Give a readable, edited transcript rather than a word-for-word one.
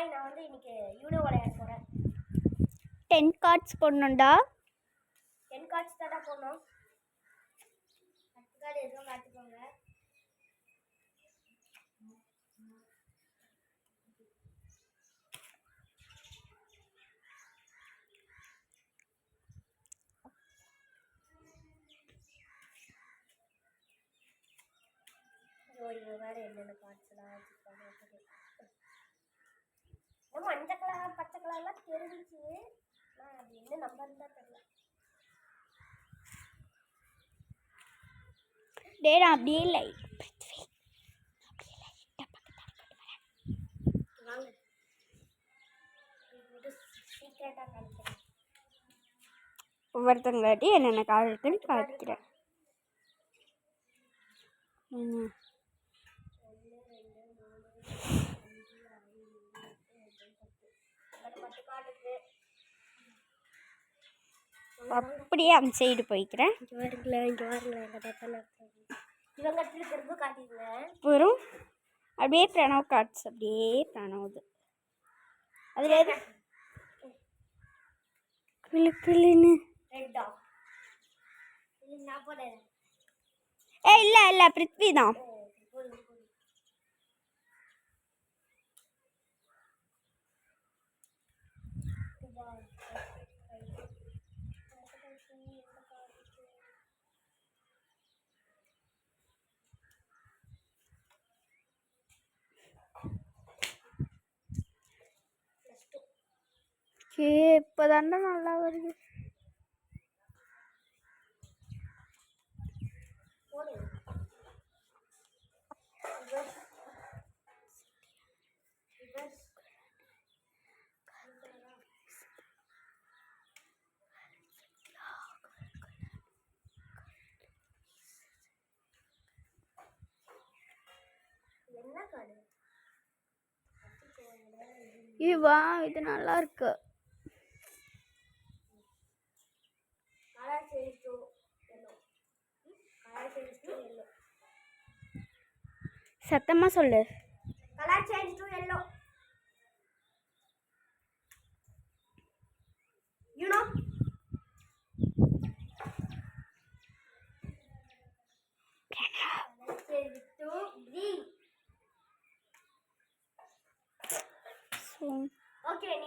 Hi, நான் வந்து இன்னைக்கு யூனோ விளையாட போகிறேன். 10 கார்ட்ஸ் போடணும்டா. 10 கார்ட்ஸ் தான் போடணும். 10 கார்டு எதுவும் காட்டுக்கோங்க. இது வேறு என்னென்ன கார்ட்ஸ்லாம் வச்சுருக்காங்க. நம்ம மஞ்சள் கலர் பச்சை கலர்லாம் தெரிஞ்சிச்சு. அது என்ன நம்பர் தான் தெரியல. டே நான் அப்படியே லைட் வாங்க, சீக்கிரட்டாக காமிக்கிறேன். ஒவ்வொருத்தங்காட்டி என்னென்ன கார்டு இருக்குன்னு காமிக்கிறேன். அப்படியே அந்த சைடு போய்க்கிறேன். வரும் அப்படியே பிரணவ் கார்ட்ஸ் அப்படியே பிரணவுது. அதில் கிளுன்னு இல்லை இல்லை பிருத்வி தான். இப்போதாண்டா நல்லா வருது. வா இது நல்லா இருக்கு. சத்தமா சொல்லு. Colour change to yellow. You know? Color change to green. Okay, நீ